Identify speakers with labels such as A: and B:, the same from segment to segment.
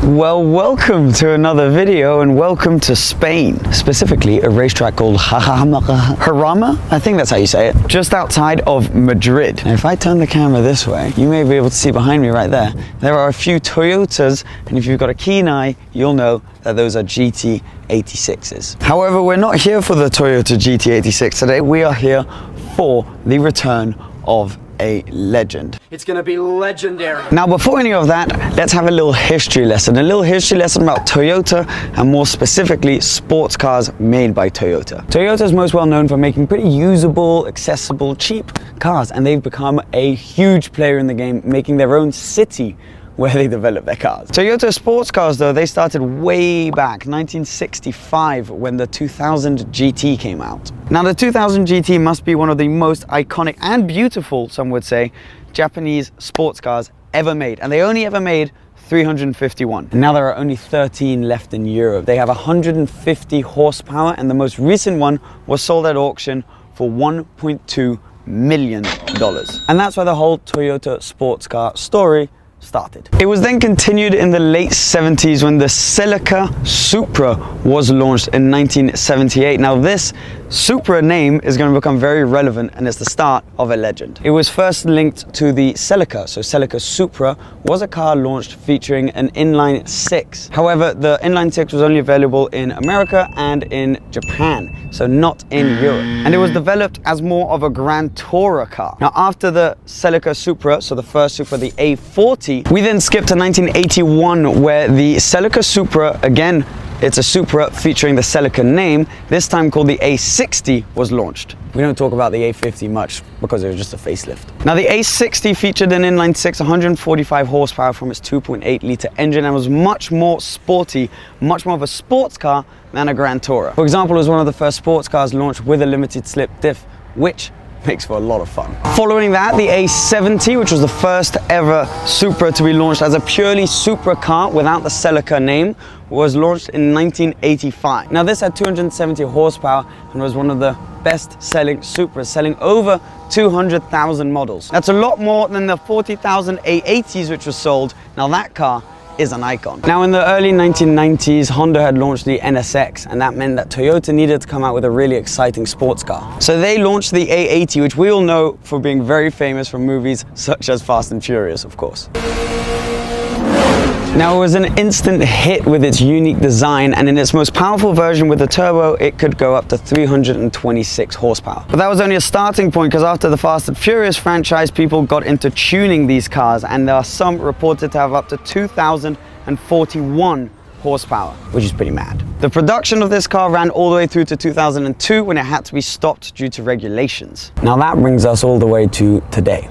A: Well, welcome to another video and welcome to Spain, specifically a racetrack called Jarama, I think that's how you say it, just outside of Madrid. Now, if I turn the camera this way, you may be able to see behind me right there, there are a few Toyotas, and if you've got a keen eye, you'll know that those are GT86s. However, we're not here for the Toyota GT86 today, we are here for the return of a legend.
B: It's gonna be legendary.
A: Now, before any of that, let's have a little history lesson about Toyota, and more specifically, sports cars made by Toyota. Toyota is most well known for making pretty usable, accessible, cheap cars, and they've become a huge player in the game, making their own city where they develop their cars. Toyota sports cars, though, they started way back, 1965, when the 2000 GT came out. Now, the 2000 GT must be one of the most iconic and beautiful, some would say, Japanese sports cars ever made, and they only ever made 351. And now there are only 13 left in Europe. They have 150 horsepower, and the most recent one was sold at auction for $1.2 million. And that's why the whole Toyota sports car story started. It was then continued in the late 70s when the Celica Supra was launched in 1978. Now, this Supra name is going to become very relevant, and it's the start of a legend. It was first linked to the Celica, so Celica Supra was a car launched featuring an inline 6. However, the inline 6 was only available in America and in Japan, so not in Europe. And it was developed as more of a Grand Tourer car. Now, after the Celica Supra, so the first Supra, the A40, we then skipped to 1981, where the Celica Supra, again, it's a Supra featuring the Celica name, this time called the A60, was launched. We don't talk about the A50 much because it was just a facelift. Now, the A60 featured an inline 6, 145 horsepower from its 2.8 litre engine, and was much more sporty, much more of a sports car than a Grand Tourer. For example, it was one of the first sports cars launched with a limited slip diff, which makes for a lot of fun. Following that, the A70, which was the first ever Supra to be launched as a purely Supra car without the Celica name, was launched in 1985. Now, this had 270 horsepower and was one of the best-selling Supras, selling over 200,000 models. That's a lot more than the 40,000 A80s which was sold. Now, that car is an icon. Now, in the early 1990s, Honda had launched the NSX, and that meant that Toyota needed to come out with a really exciting sports car. So they launched the A80, which we all know for being very famous from movies such as Fast and Furious, of course. Now, it was an instant hit with its unique design, and in its most powerful version with the turbo, it could go up to 326 horsepower. But that was only a starting point, because after the Fast and Furious franchise, people got into tuning these cars, and there are some reported to have up to 2,041 horsepower, which is pretty mad. The production of this car ran all the way through to 2002, when it had to be stopped due to regulations. Now, that brings us all the way to today.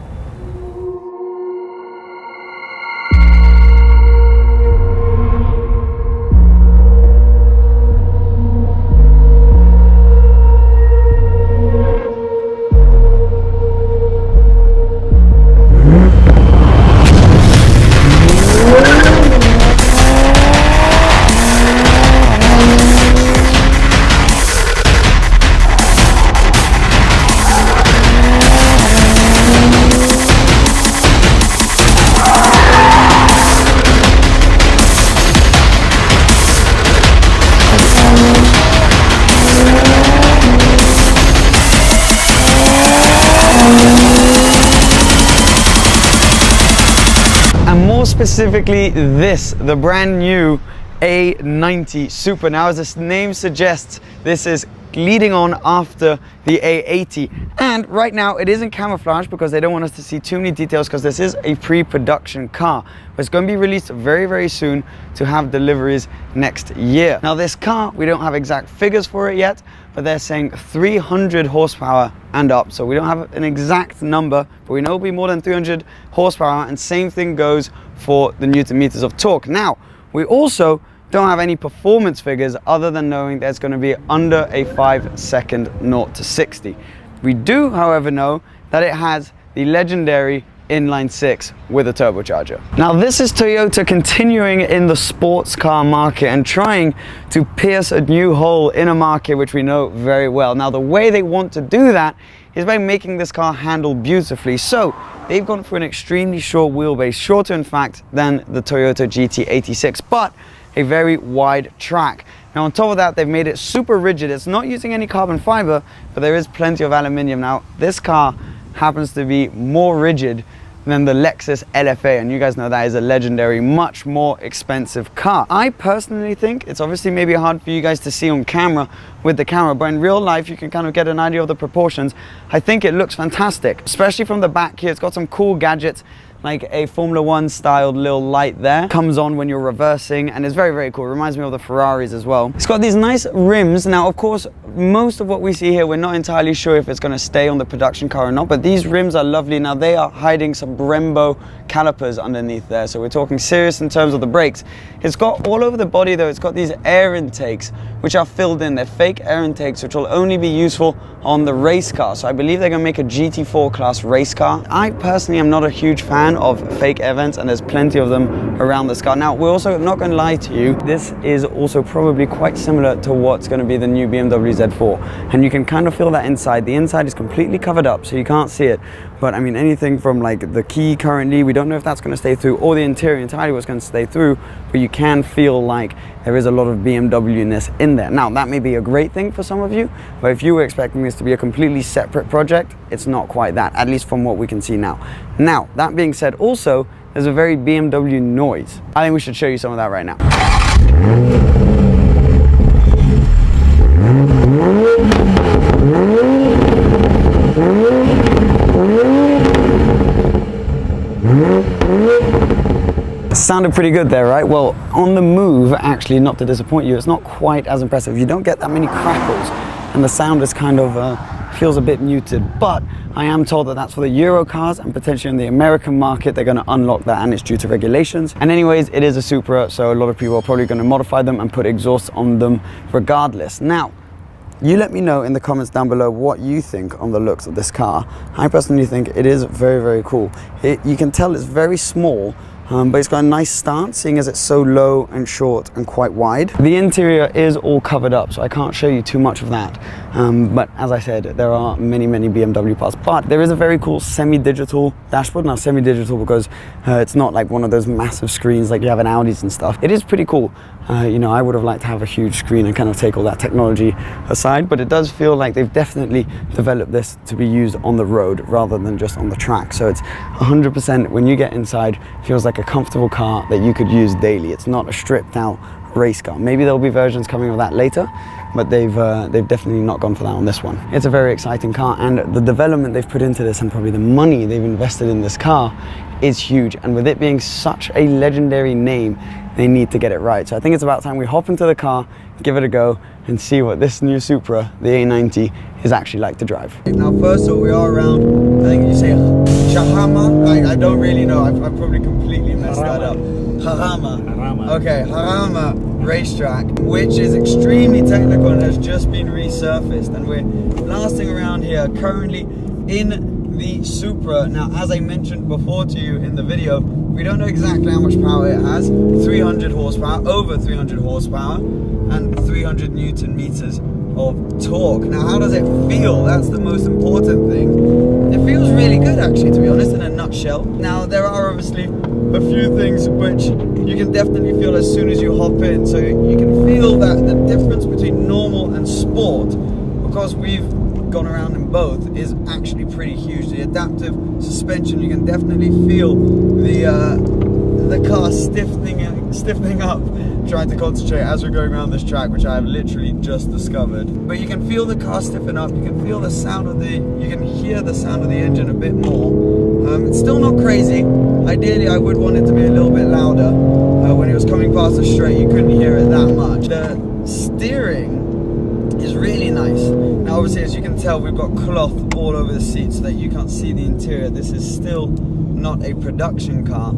A: Specifically this, the brand new A90 Supra. Now, as its name suggests, this is leading on after the A80, and right now it isn't camouflage because they don't want us to see too many details, because this is a pre-production car, but it's going to be released very, very soon to have deliveries next year. Now, this car, we don't have exact figures for it yet, but they're saying 300 horsepower and up, so we don't have an exact number, but we know it'll be more than 300 horsepower, and same thing goes for the Newton meters of torque. Now, we also don't have any performance figures other than knowing that it's going to be under a 5-second 0 to 60. We do, however, know that it has the legendary inline 6 with a turbocharger. Now, this is Toyota continuing in the sports car market and trying to pierce a new hole in a market which we know very well. Now, the way they want to do that is by making this car handle beautifully. So they've gone for an extremely short wheelbase, shorter in fact than the Toyota GT86, but a very wide track. Now on top of that, they've made it super rigid. It's not using any carbon fiber, but there is plenty of aluminium. Now this car happens to be more rigid than the Lexus LFA, and you guys know that is a legendary, much more expensive car. I personally think it's obviously maybe hard for you guys to see on camera with the camera, but in real life you can kind of get an idea of the proportions. I think it looks fantastic, especially from the back here. It's got some cool gadgets, like a Formula One styled little light there. Comes on when you're reversing, and it's very, very cool. It reminds me of the Ferraris as well. It's got these nice rims. Now, of course, most of what we see here, we're not entirely sure if it's gonna stay on the production car or not, but these rims are lovely. Now, they are hiding some Brembo calipers underneath there, so we're talking serious in terms of the brakes. It's got all over the body though, it's got these air intakes which are filled in. They're fake air intakes which will only be useful on the race car. So I believe they're gonna make a GT4 class race car. I personally am not a huge fan of fake air vents, and there's plenty of them around this car. Now, we're also not gonna lie to you, this is also probably quite similar to what's gonna be the new BMW Z4, and you can kind of feel that inside. The inside is completely covered up so you can't see it, but I mean anything from like the key currently, we don't know if that's going to stay through, or the interior entirely was going to stay through, but you can feel like there is a lot of BMW-ness in there. Now that may be a great thing for some of you, but if you were expecting this to be a completely separate project, it's not quite that, at least from what we can see now. Now, that being said, also there's a very BMW noise. I think we should show you some of that right now. Sounded pretty good there, right? Well, on the move, actually, not to disappoint you, it's not quite as impressive. You don't get that many crackles, and the sound is kind of feels a bit muted, but I am told that that's for the Euro cars, and potentially in the American market they're going to unlock that, and it's due to regulations. And anyways, it is a Supra, so a lot of people are probably going to modify them and put exhausts on them regardless. Now, you let me know in the comments down below what you think on the looks of this car. I personally think it is very, very cool. You can tell it's very small, but it's got a nice stance, seeing as it's so low and short and quite wide. The interior is all covered up, so I can't show you too much of that. But as I said, there are many, many BMW parts. But there is a very cool semi-digital dashboard. Now, semi-digital because it's not like one of those massive screens like you have in Audis and stuff. It is pretty cool. You know, I would have liked to have a huge screen and kind of take all that technology aside, but it does feel like they've definitely developed this to be used on the road rather than just on the track. So it's 100%, when you get inside, feels like a comfortable car that you could use daily. It's not a stripped out race car. Maybe there'll be versions coming of that later, but they've definitely not gone for that on this one. It's a very exciting car, and the development they've put into this and probably the money they've invested in this car is huge. And with it being such a legendary name, they need to get it right. So I think it's about time we hop into the car, give it a go, and see what this new Supra, the A90, is actually like to drive. Now, first of all, we are around, I think you say Shahama? I don't really know, I've probably completely messed that up. Harama. Okay, Harama racetrack, which is extremely technical and has just been resurfaced. And we're blasting around here currently in the Supra. Now, as I mentioned before to you in the video, we don't know exactly how much power it has. 300 horsepower, over 300 horsepower, and 300 Newton meters of torque. Now, how does it feel? That's the most important thing. It feels really good, actually, to be honest, in a nutshell. Now, there are obviously a few things which you can definitely feel as soon as you hop in. So you can feel that the difference between normal and sport, because we've gone around in both, is actually pretty huge. The adaptive suspension, you can definitely feel the car stiffening up, trying to concentrate as we're going around this track, which I have literally just discovered. But you can feel the car stiffen up, you can feel the sound of you can hear the sound of the engine a bit more. It's still not crazy. Ideally, I would want it to be a little bit louder. When it was coming past the straight, you couldn't hear it that much. The steering is really nice. Now, obviously, as you can tell, we've got cloth all over the seat so that you can't see the interior. This is still not a production car,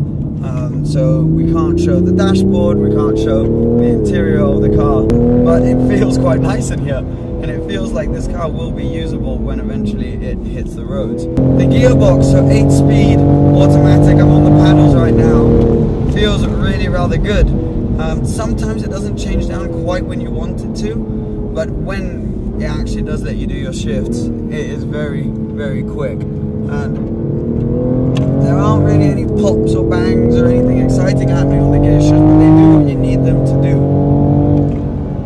A: so we can't show the dashboard, we can't show the interior of the car, but it feels quite nice in here, and it feels like this car will be usable when eventually it hits the roads. The gearbox, so 8-speed automatic, I'm on the paddles right now, feels really rather good. Sometimes it doesn't change down quite when you want it to, but when it actually does let you do your shifts, it is very, very quick. And there aren't really any pops or bangs or anything exciting happening on the gear shift, but they do what you need them to do,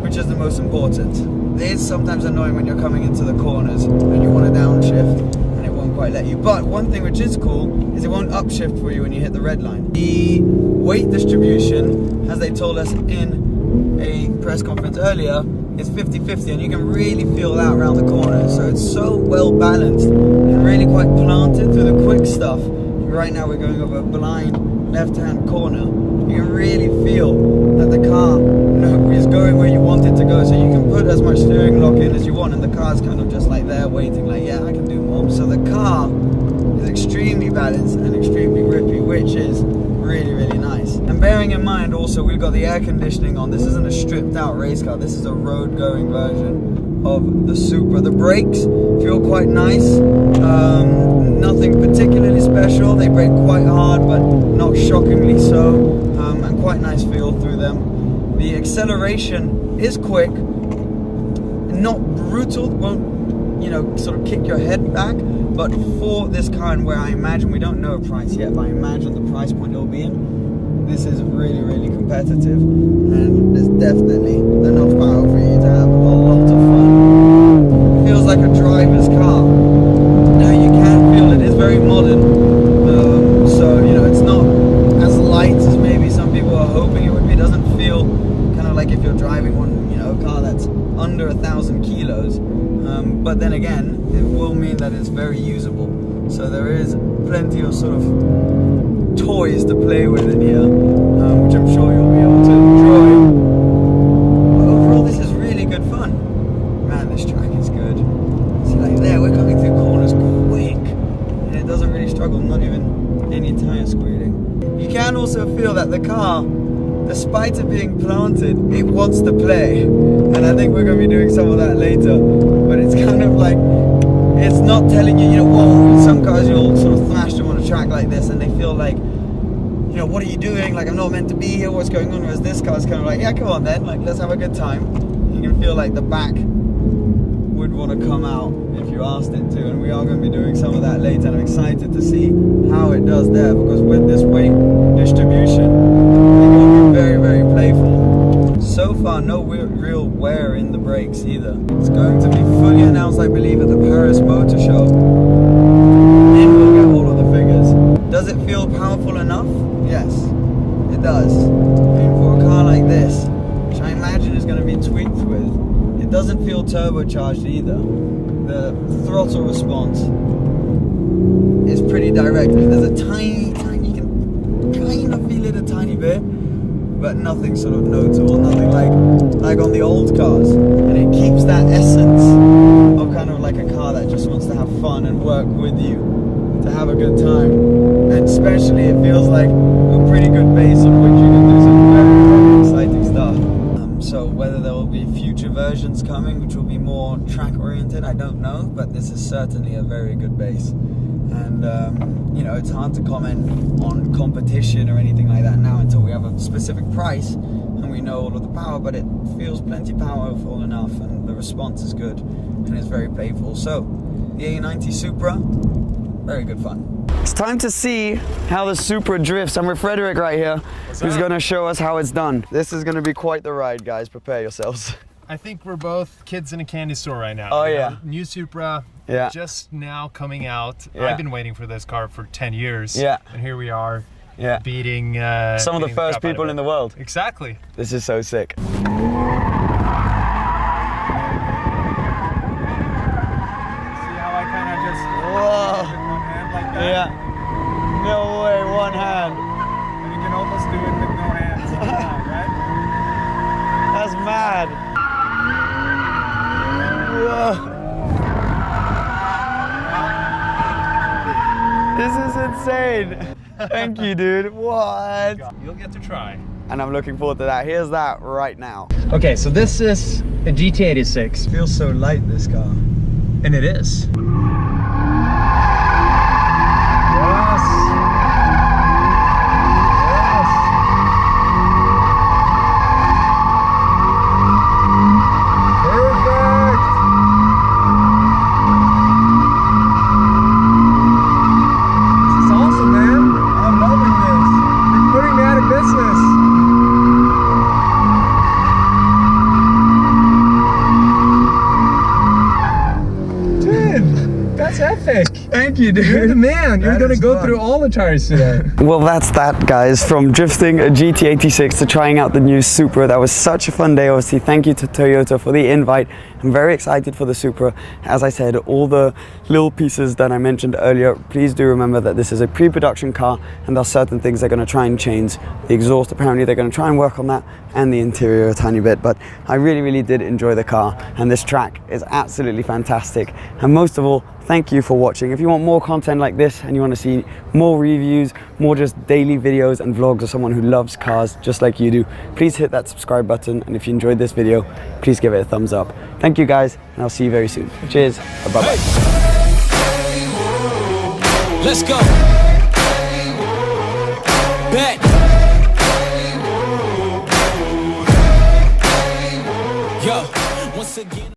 A: which is the most important. It is sometimes annoying when you're coming into the corners and you want to downshift and it won't quite let you. But one thing which is cool is it won't upshift for you when you hit the red line. The weight distribution, as they told us in a press conference earlier, is 50-50, and you can really feel that around the corners. So it's so well balanced and really quite planted through the quick stuff. Right now we're going over a blind left-hand corner. You can really feel that the car is going where you want it to go. So you can put as much steering lock in as you want, and the car's kind of just like there waiting, like, yeah, I can do more. So the car is extremely balanced and extremely grippy, which is really, really nice. And bearing in mind also, we've got the air conditioning on. This isn't a stripped out race car. This is a road going version of the Supra. The brakes feel quite nice. Nothing particularly special. They brake quite hard, but not shockingly so. And quite nice feel through them. The acceleration is quick, not brutal, won't, you know, sort of kick your head back. But for this car, and where I imagine, we don't know a price yet, but I imagine the price point it'll be in, this is really, really competitive. And there's definitely enough power for you to have a lot of fun. It feels like a driver's car. Now you can feel it is very modern. So, you know, it's not as light as maybe some people are hoping it would be. It doesn't feel kind of like if you're driving one, you know, a car that's under 1,000 kilos. But then again, it will mean that it's very usable. So there is plenty of sort of toys to play with in here, which I'm sure you'll be able to enjoy. But overall, this is really good fun. Man, this track is good. See, like there, we're coming through corners quick, and it doesn't really struggle, not even any tire squealing. You can also feel that the car, despite it being planted, it wants to play. And I think we're going to be doing some of that later. But it's kind of like, it's not telling you, you know, whoa, some cars you'll sort of thrash them on a track like this and they feel like, you know, what are you doing? Like, I'm not meant to be here, what's going on? Whereas this car's kind of like, yeah, come on then, like, let's have a good time. You can feel like the back would want to come out if you asked it to, and we are going to be doing some of that later, and I'm excited to see how it does there, because with this weight distribution, it will be very, very playful. So far, no real wear in the brakes either. It's going to be fully announced, I believe, at the Paris Motor Show. Then we'll get all of the figures. Does it feel powerful enough? Yes, it does. I mean, for a car like this, which I imagine is going to be tweaked with, it doesn't feel turbocharged either. The throttle response is pretty direct. I mean, there's a tiny, you can kind of feel it a tiny bit, but nothing sort of notable, nothing like on the old cars. And it keeps that essence of kind of like a car that just wants to have fun and work with you to have a good time. And especially it feels like a pretty good base on which you can do some very, very exciting stuff. So whether there will be future versions coming which will be more track oriented, I don't know, but this is certainly a very good base. And you know, it's hard to comment on competition or anything like that now until we have a specific price and we know all of the power, but it feels plenty powerful enough and the response is good and it's very playful. So the A90 Supra, very good fun. It's time to see how the Supra drifts. I'm with Frederick right here, who's going to show us how it's done. This is going to be quite the ride, guys. Prepare yourselves.
C: I think we're both kids in a candy store right now.
A: Oh, yeah.
C: New Supra,
A: yeah,
C: just now coming out.
A: Yeah.
C: I've been waiting for this car for 10 years.
A: Yeah.
C: And here we are,
A: yeah,
C: beating
A: some of the first people in the world.
C: Exactly.
A: This is so sick.
C: See how I kind of just
A: Whoa.
C: with one hand like that?
A: Yeah. No way, one hand.
C: And you can almost do it with no hands, right?
A: That's mad. Whoa. This is insane. Thank you, dude. What?
C: You'll get to try.
A: And I'm looking forward to that. Here's that right now.
B: Okay, so this is a GT86.
A: Feels so light, this car.
B: And it is. Dude, that's epic.
C: Thank you, dude.
B: You're the man. You're
C: That
B: gonna
C: is
B: go
C: fun.
B: through all the tires today.
A: Well, that's that, guys. From drifting a GT86 to trying out the new Supra. That was such a fun day. Obviously, thank you to Toyota for the invite. I'm very excited for the Supra. As I said, all the little pieces that I mentioned earlier, please do remember that this is a pre-production car and there are certain things they're going to try and change. The exhaust, apparently they're going to try and work on that, and the interior a tiny bit. But I really did enjoy the car, and this track is absolutely fantastic. And most of all, thank you for watching. If you want more content like this and you want to see more reviews, more just daily videos and vlogs of someone who loves cars just like you do, please hit that subscribe button. And if you enjoyed this video, please give it a thumbs up. Thank you guys, and I'll see you very soon. Cheers. Bye-bye.
D: Let's go. Bet. Yo, once again.